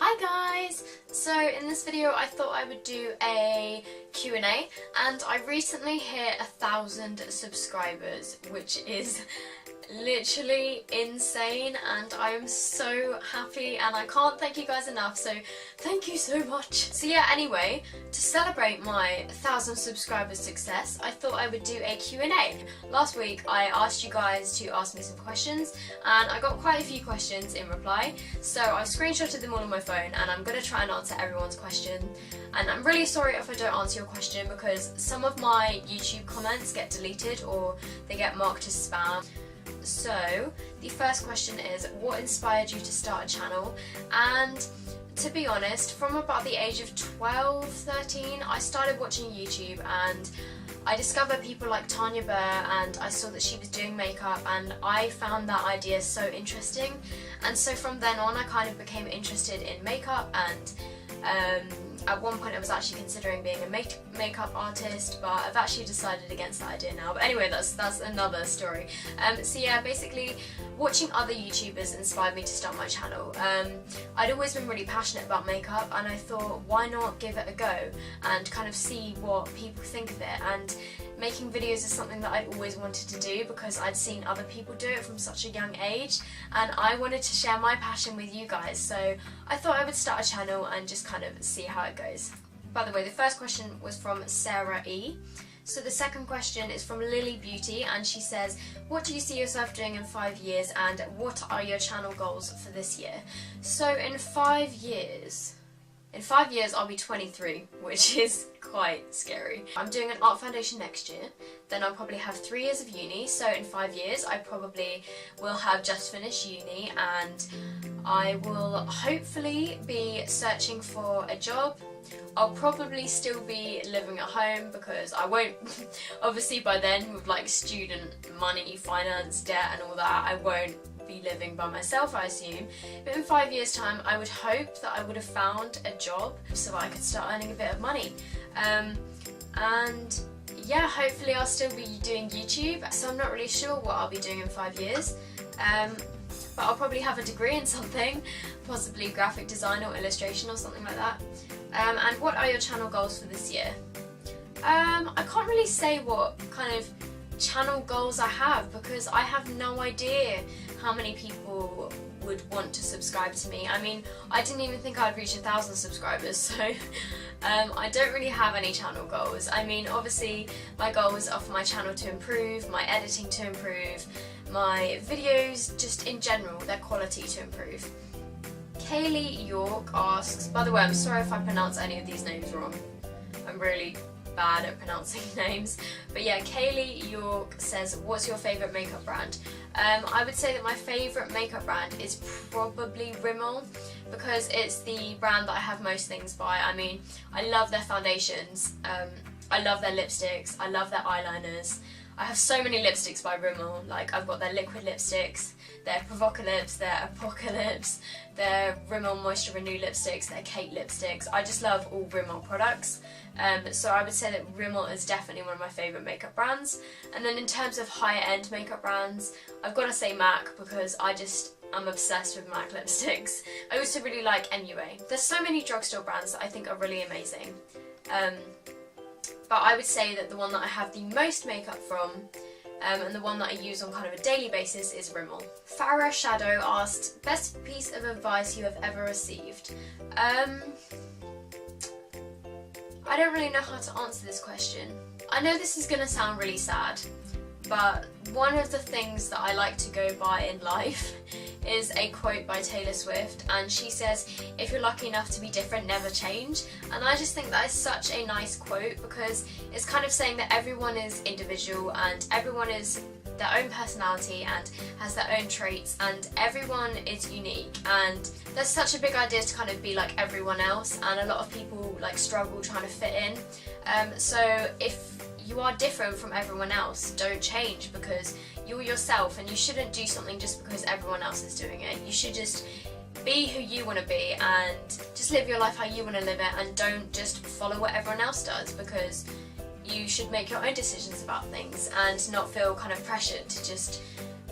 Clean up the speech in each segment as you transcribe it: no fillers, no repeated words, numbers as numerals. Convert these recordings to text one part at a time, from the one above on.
Hi guys! So in this video I thought I would do a Q&A, and I recently hit 1,000 subscribers, which is literally insane, and I am so happy and I can't thank you guys enough, so thank you so much. So yeah, anyway, to celebrate my 1,000 subscribers success, I thought I would do a Q&A. Last week I asked you guys to ask me some questions and I got quite a few questions in reply, so I've screenshotted them all on my phone and I'm going to try and answer everyone's question. And I'm really sorry if I don't answer your question because some of my YouTube comments get deleted or they get marked as spam. So the first question is, what inspired you to start a channel? And to be honest, from about the age of 12, 13, I started watching YouTube and I discovered people like Tanya Burr, and I saw that she was doing makeup and I found that idea so interesting, and so from then on I kind of became interested in makeup, and at one point I was actually considering being a makeup artist, but I've actually decided against that idea now. But anyway, that's another story. So yeah, basically watching other YouTubers inspired me to start my channel. I'd always been really passionate about makeup and I thought, why not give it a go and kind of see what people think of it. And making videos is something that I'd always wanted to do because I'd seen other people do it from such a young age, and I wanted to share my passion with you guys, so I thought I would start a channel and just kind of see how it goes. By the way, the first question was from Sarah E. So the second question is from Lily Beauty, and she says, what do you see yourself doing in 5 years and what are your channel goals for this year? So in 5 years I'll be 23, which is quite scary. I'm doing an art foundation next year, then I'll probably have 3 years of uni, so in 5 years I probably will have just finished uni and I will hopefully be searching for a job. I'll probably still be living at home because I won't, obviously by then with like student money, finance, debt and all that, I won't be living by myself, I assume. But in 5 years time I would hope that I would have found a job so I could start earning a bit of money. And yeah, hopefully I'll still be doing YouTube, so I'm not really sure what I'll be doing in 5 years. But I'll probably have a degree in something, possibly graphic design or illustration or something like that. And what are your channel goals for this year? I can't really say what kind of channel goals I have because I have no idea how many people would want to subscribe to me. I mean, I didn't even think I'd reach 1,000 subscribers, so I don't really have any channel goals. I mean, obviously my goals are for my channel to improve, my editing to improve, my videos just in general, their quality to improve. Kaylee York asks, by the way, I'm sorry if I pronounce any of these names wrong. I'm really bad at pronouncing names. But yeah, Kaylee York says, what's your favourite makeup brand? I would say that my favourite makeup brand is probably Rimmel because it's the brand that I have most things by. I mean, I love their foundations, I love their lipsticks, I love their eyeliners. I have so many lipsticks by Rimmel. Like, I've got their liquid lipsticks, their Provocalips, their Apocalypse, their Rimmel Moisture Renew lipsticks, their Kate lipsticks. I just love all Rimmel products. So I would say that Rimmel is definitely one of my favourite makeup brands. And then in terms of higher end makeup brands, I've got to say MAC because I'm obsessed with MAC lipsticks. I also really like MUA. There's so many drugstore brands that I think are really amazing. But I would say that the one that I have the most makeup from and the one that I use on kind of a daily basis is Rimmel. Farah Shadow asked, best piece of advice you have ever received? I don't really know how to answer this question. I know this is going to sound really sad, but one of the things that I like to go by in life is a quote by Taylor Swift, and she says, if you're lucky enough to be different, never change. And I just think that is such a nice quote because it's kind of saying that everyone is individual and everyone is their own personality and has their own traits and everyone is unique, and there's such a big idea to kind of be like everyone else, and a lot of people like struggle trying to fit in. So if you are different from everyone else, don't change because you're yourself and you shouldn't do something just because everyone else is doing it. You should just be who you want to be and just live your life how you want to live it, and don't just follow what everyone else does, because you should make your own decisions about things and not feel kind of pressured to just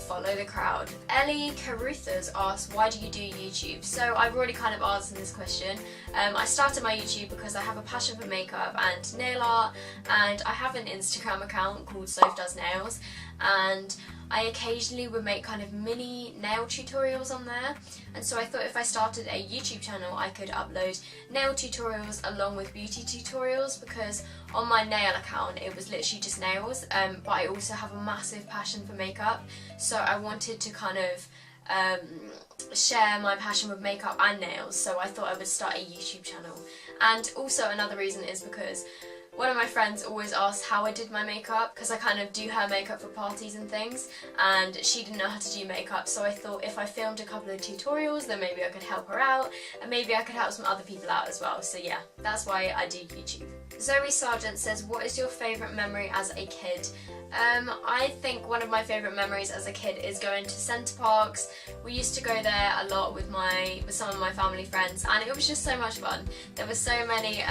follow the crowd. Ellie Caruthers asks, why do you do YouTube? So I've already kind of answered this question. I started my YouTube because I have a passion for makeup and nail art, and I have an Instagram account called sophdoesnails, and I occasionally would make kind of mini nail tutorials on there, and so I thought if I started a YouTube channel I could upload nail tutorials along with beauty tutorials, because on my nail account it was literally just nails, but I also have a massive passion for makeup, so I wanted to kind of share my passion with makeup and nails, so I thought I would start a YouTube channel. And also another reason is because one of my friends always asked how I did my makeup, because I kind of do her makeup for parties and things, and she didn't know how to do makeup, so I thought if I filmed a couple of tutorials then maybe I could help her out, and maybe I could help some other people out as well. So yeah, that's why I do YouTube. Zoe Sargent says, what is your favourite memory as a kid? I think one of my favourite memories as a kid is going to Centre Parks. We used to go there a lot with some of my family friends, and it was just so much fun. There were so many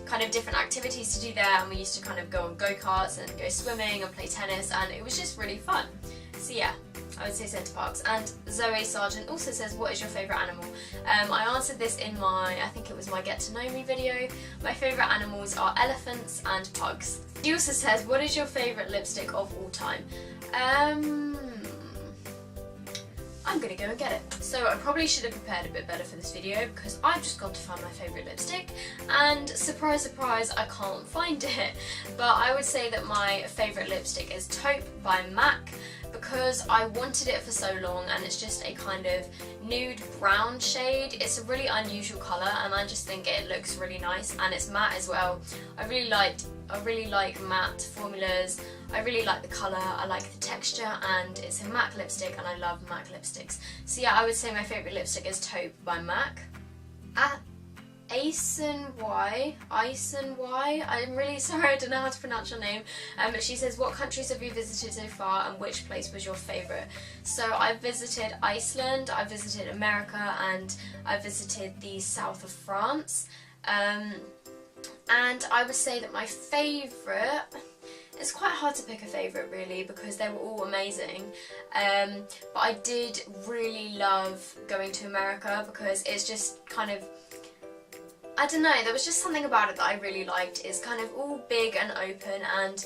kind of different activities to do there, and we used to kind of go on go-karts and go swimming and play tennis, and it was just really fun. So yeah, I would say Centre Parks. And Zoe Sargent also says, what is your favourite animal? I answered this in I think it was my Get to Know Me video. My favourite animals are elephants and pugs. She also says, what is your favourite lipstick of all time? I'm gonna go and get it. So I probably should have prepared a bit better for this video, because I've just got to find my favourite lipstick, and surprise surprise I can't find it. But I would say that my favourite lipstick is Taupe by MAC, because I wanted it for so long, and it's just a kind of nude brown shade. It's a really unusual colour, and I just think it looks really nice, and it's matte as well. I really like matte formulas. I really like the colour, I like the texture, and it's a MAC lipstick, and I love MAC lipsticks. So yeah, I would say my favourite lipstick is Taupe by MAC. Aisen Y, I'm really sorry, I don't know how to pronounce your name, but she says, what countries have you visited so far, and which place was your favourite? So I've visited Iceland, I've visited America, and I've visited the south of France, and I would say that my favourite, it's quite hard to pick a favourite really, because they were all amazing, but I did really love going to America, because it's just kind of, I don't know, there was just something about it that I really liked. It's kind of all big and open, and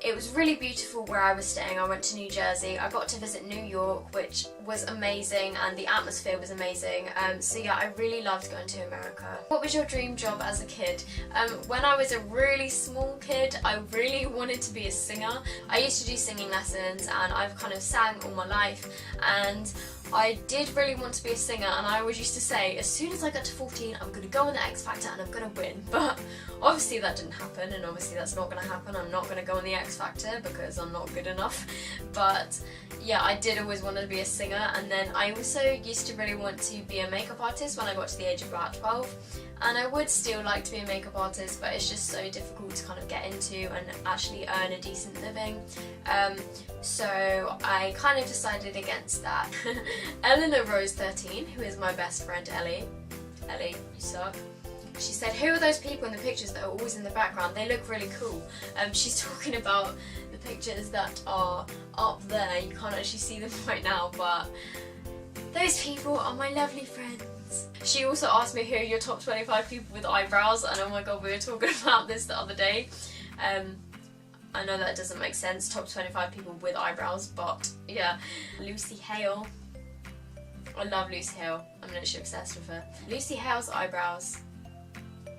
it was really beautiful where I was staying. I went to New Jersey, I got to visit New York, which was amazing, and the atmosphere was amazing. So yeah, I really loved going to America. What was your dream job as a kid? When I was a really small kid, I really wanted to be a singer. I used to do singing lessons, and I've kind of sang all my life, and I did really want to be a singer, and I always used to say, as soon as I get to 14, I'm going to go on the X Factor and I'm going to win. But obviously that didn't happen, and obviously that's not going to happen. I'm not going to go on the X Factor because I'm not good enough. But yeah, I did always want to be a singer, and then I also used to really want to be a makeup artist when I got to the age of about 12. And I would still like to be a makeup artist, but it's just so difficult to kind of get into and actually earn a decent living. So I kind of decided against that. Eleanor Rose 13, who is my best friend Ellie, you suck. She said, who are those people in the pictures that are always in the background? They look really cool. She's talking about the pictures that are up there. You can't actually see them right now, but those people are my lovely friends. She also asked me who are your top 25 people with eyebrows, and oh my god, we were talking about this the other day. I know that doesn't make sense, top 25 people with eyebrows, but yeah. Lucy Hale. I love Lucy Hale. I'm literally obsessed with her. Lucy Hale's eyebrows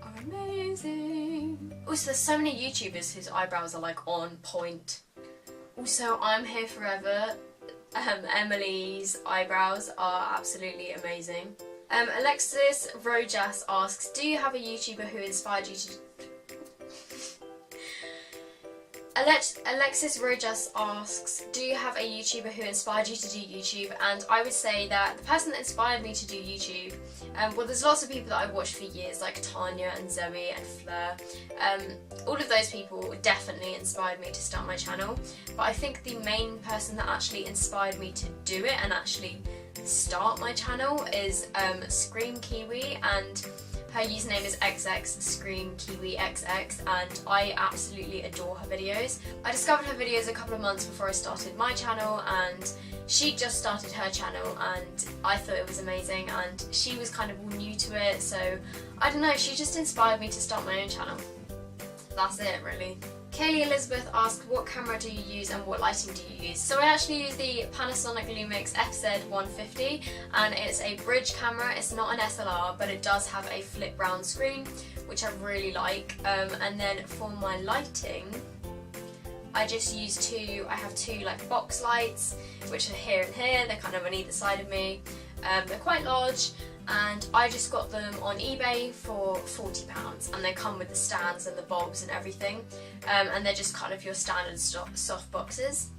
are amazing. Also, there's so many YouTubers whose eyebrows are like on point. Also, I'm Here Forever. Emily's eyebrows are absolutely amazing. Alexis Rojas asks, do you have a YouTuber who inspired you to... Alexis Rojas asks, do you have a YouTuber who inspired you to do YouTube? And I would say that the person that inspired me to do YouTube, well, there's lots of people that I've watched for years, like Tanya and Zoe and Fleur. All of those people definitely inspired me to start my channel, but I think the main person that actually inspired me to do it and actually start my channel is Scream Kiwi, and Her username is xxscreamkiwixx and I absolutely adore her videos. I discovered her videos a couple of months before I started my channel, and she just started her channel and I thought it was amazing, and she was kind of all new to it, so I don't know, she just inspired me to start my own channel. That's it really. Kaylee Elizabeth asked, what camera do you use and what lighting do you use? So I actually use the Panasonic Lumix FZ150 and it's a bridge camera. It's not an SLR, but it does have a flip round screen, which I really like. And then for my lighting, I just use I have two like box lights, which are here and here. They're kind of on either side of me. They're quite large, and I just got them on eBay for £40, and they come with the stands and the bulbs and everything, and they're just kind of your standard soft boxes.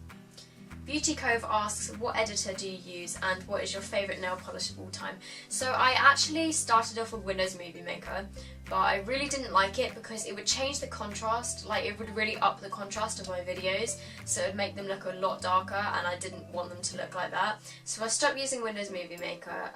Beauty Cove asks, what editor do you use and what is your favourite nail polish of all time? So I actually started off with Windows Movie Maker, but I really didn't like it because it would change the contrast, like it would really up the contrast of my videos, so it would make them look a lot darker, and I didn't want them to look like that. So I stopped using Windows Movie Maker.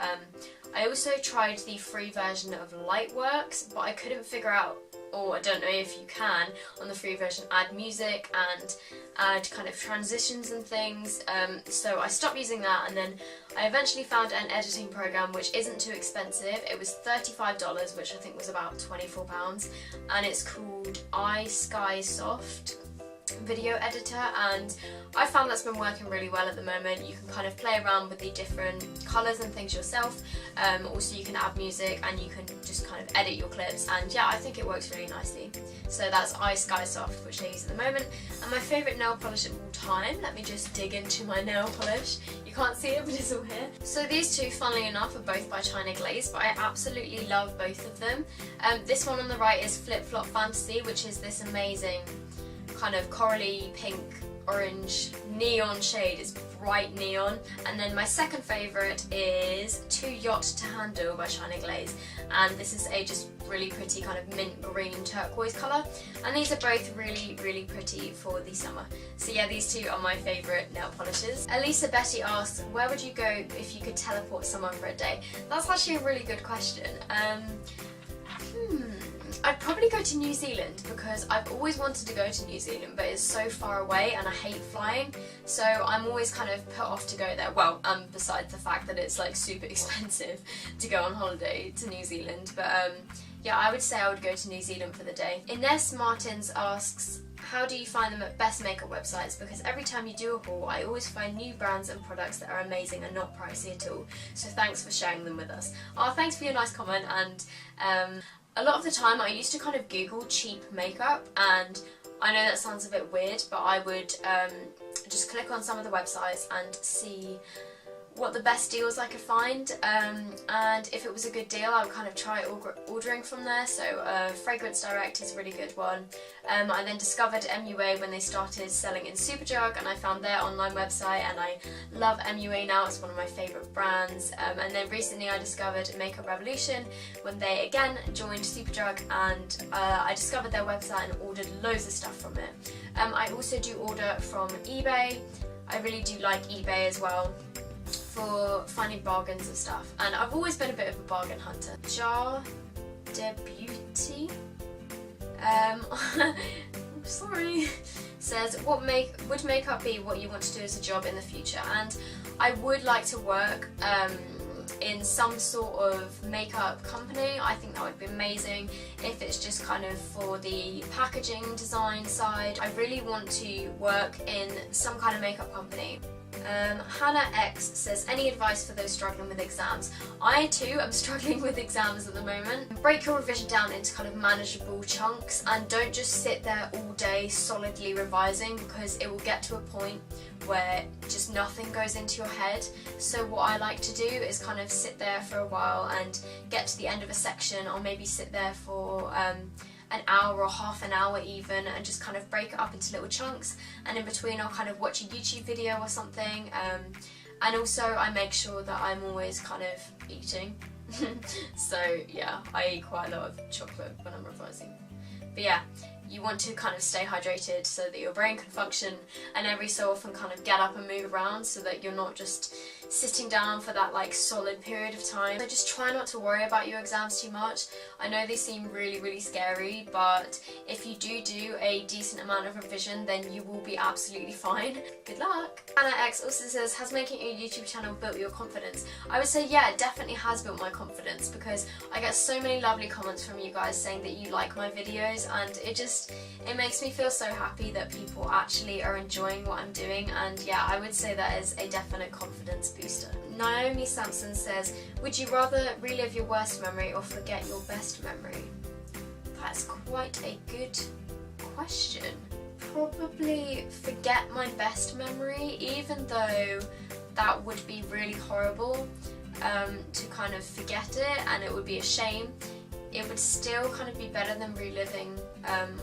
I also tried the free version of Lightworks, but I couldn't figure out, or I don't know if you can, on the free version add music and add kind of transitions and things, so I stopped using that, and then I eventually found an editing program which isn't too expensive. It was $35, which I think was about £24, and it's called iSkySoft video editor, and I found that's been working really well at the moment. You can kind of play around with the different colours and things yourself. Also you can add music and you can just kind of edit your clips, and yeah, I think it works really nicely. So that's iSkySoft, which I use at the moment. And my favourite nail polish of all time, let me just dig into my nail polish. You can't see it, but it's all here. So these two, funnily enough, are both by China Glaze, but I absolutely love both of them. This one on the right is Flip Flop Fantasy, which is this amazing kind of corally pink orange neon shade. It's bright neon. And then my second favourite is Too Yacht to Handle by China Glaze, and this is a just really pretty kind of mint green turquoise colour, and these are both really pretty for the summer. So yeah, these two are my favourite nail polishes. Elisa Betty asks, where would you go if you could teleport someone for a day? That's actually a really good question. I'd probably go to New Zealand because I've always wanted to go to New Zealand, but it's so far away and I hate flying, so I'm always kind of put off to go there. Well, besides the fact that it's like super expensive to go on holiday to New Zealand, but yeah, I would say I would go to New Zealand for the day. Ines Martins asks, how do you find them at best makeup websites? Because every time you do a haul, I always find new brands and products that are amazing and not pricey at all. So thanks for sharing them with us. Oh, thanks for your nice comment. And a lot of the time I used to kind of Google cheap makeup, and I know that sounds a bit weird, but I would just click on some of the websites and see what the best deals I could find, and if it was a good deal I would kind of try ordering from there. So Fragrance Direct is a really good one. I then discovered MUA when they started selling in Superdrug, and I found their online website, and I love MUA now. It's one of my favourite brands. And then recently I discovered Makeup Revolution when they again joined Superdrug, and I discovered their website and ordered loads of stuff from it. I also do order from eBay. I really do like eBay as well for finding bargains and stuff, and I've always been a bit of a bargain hunter. Jar de Beauty, sorry, says, what would makeup be what you want to do as a job in the future? And I would like to work in some sort of makeup company. I think that would be amazing. If it's just kind of for the packaging design side, I really want to work in some kind of makeup company. Hannah X says, any advice for those struggling with exams? I too am struggling with exams at the moment. Break your revision down into kind of manageable chunks, and don't just sit there all day solidly revising, because it will get to a point where just nothing goes into your head. So what I like to do is kind of sit there for a while and get to the end of a section, or maybe sit there for an hour or half an hour even, and just kind of break it up into little chunks, and in between I'll kind of watch a YouTube video or something, and also I make sure that I'm always kind of eating. So yeah, I eat quite a lot of chocolate when I'm revising. But yeah, you want to kind of stay hydrated so that your brain can function, and every so often kind of get up and move around so that you're not just sitting down for that like solid period of time. So just try not to worry about your exams too much. I know they seem really scary, but if you do a decent amount of revision, then you will be absolutely fine. Good luck! Anna X also says, has making a YouTube channel built your confidence? I would say yeah, it definitely has built my confidence, because I get so many lovely comments from you guys saying that you like my videos, and it makes me feel so happy that people actually are enjoying what I'm doing. And yeah, I would say that is a definite confidence booster. Naomi Sampson says, would you rather relive your worst memory or forget your best memory? That's quite a good question. Probably forget my best memory, even though that would be really horrible to kind of forget it, and it would be a shame. It would still kind of be better than reliving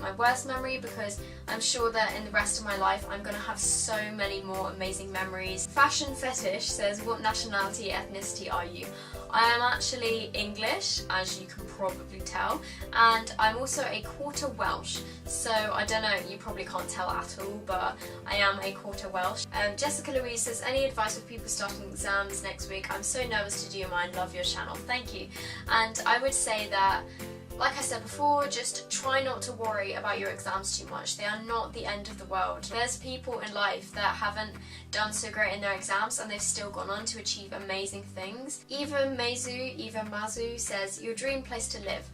my worst memory, because I'm sure that in the rest of my life I'm going to have so many more amazing memories. Fashion Fetish says, what nationality, ethnicity are you? I am actually English, as you can probably tell, and I'm also a quarter Welsh, so I don't know, you probably can't tell at all, but I am a quarter Welsh. Jessica Louise says, any advice for people starting exams next week? I'm so nervous to do mine, love your channel. Thank you. And I would say that, like I said before, just try not to worry about your exams too much. They are not the end of the world. There's people in life that haven't done so great in their exams and they've still gone on to achieve amazing things. Eva Mazu says, your dream place to live?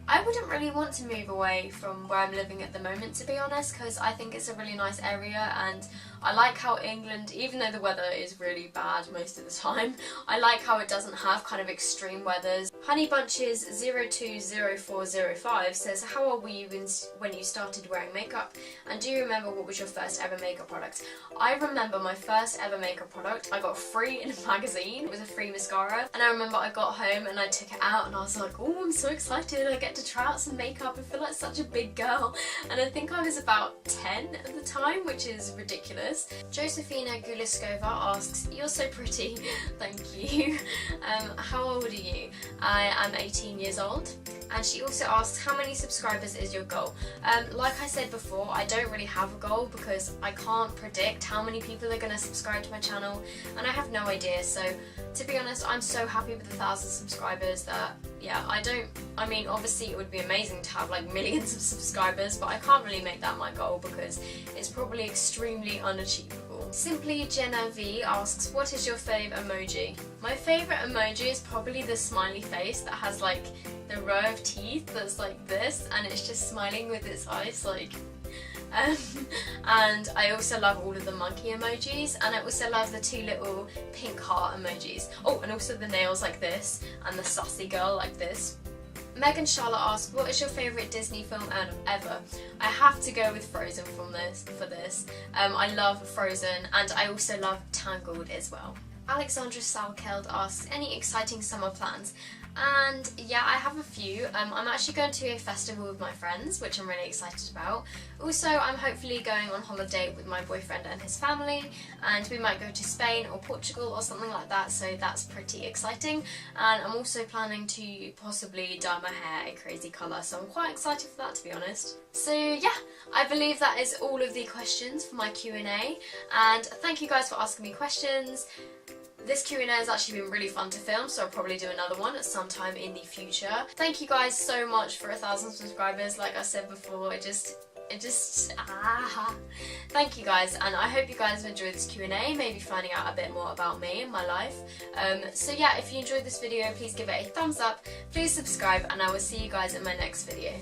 I wouldn't really want to move away from where I'm living at the moment, to be honest, because I think it's a really nice area, and I like how England, even though the weather is really bad most of the time, I like how it doesn't have kind of extreme weathers. Honeybunches 020405 says, how old were you when you started wearing makeup, and do you remember what was your first ever makeup product? I remember my first ever makeup product I got free in a magazine. It was a free mascara, and I remember I got home and I took it out and I was like, oh, I'm so excited, I get to try out some makeup. I feel like such a big girl, and I think I was about 10 at the time, which is ridiculous. Josephina Guliskova asks, you're so pretty. Thank you. How old are you? I am 18 years old. And she also asks, how many subscribers is your goal? Like I said before, I don't really have a goal because I can't predict how many people are going to subscribe to my channel, and I have no idea. So to be honest, I'm so happy with 1,000 subscribers that, yeah, I mean, obviously it would be amazing to have like millions of subscribers, but I can't really make that my goal because it's probably extremely unachievable. Simply Jenna V asks, what is your favourite emoji? My favourite emoji is probably the smiley face that has like the row of teeth that's like this, and it's just smiling with its eyes, like and I also love all of the monkey emojis, and I also love the 2 little pink heart emojis. Oh, and also the nails like this, and the sassy girl like this. Megan Charlotte asks, what is your favourite Disney film ever? I have to go with Frozen for this. I love Frozen, and I also love Tangled as well. Alexandra Salkeld asks, any exciting summer plans? And yeah, I have a few. I'm actually going to a festival with my friends, which I'm really excited about. Also, I'm hopefully going on holiday with my boyfriend and his family, and we might go to Spain or Portugal or something like that, so that's pretty exciting. And I'm also planning to possibly dye my hair a crazy colour, so I'm quite excited for that, to be honest. So yeah, I believe that is all of the questions for my Q&A, and thank you guys for asking me questions. This Q&A has actually been really fun to film, so I'll probably do another one at some time in the future. Thank you guys so much for 1,000 subscribers. Like I said before, thank you guys, and I hope you guys have enjoyed this Q&A, maybe finding out a bit more about me and my life. So yeah, if you enjoyed this video, please give it a thumbs up, please subscribe, and I will see you guys in my next video.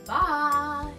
Bye!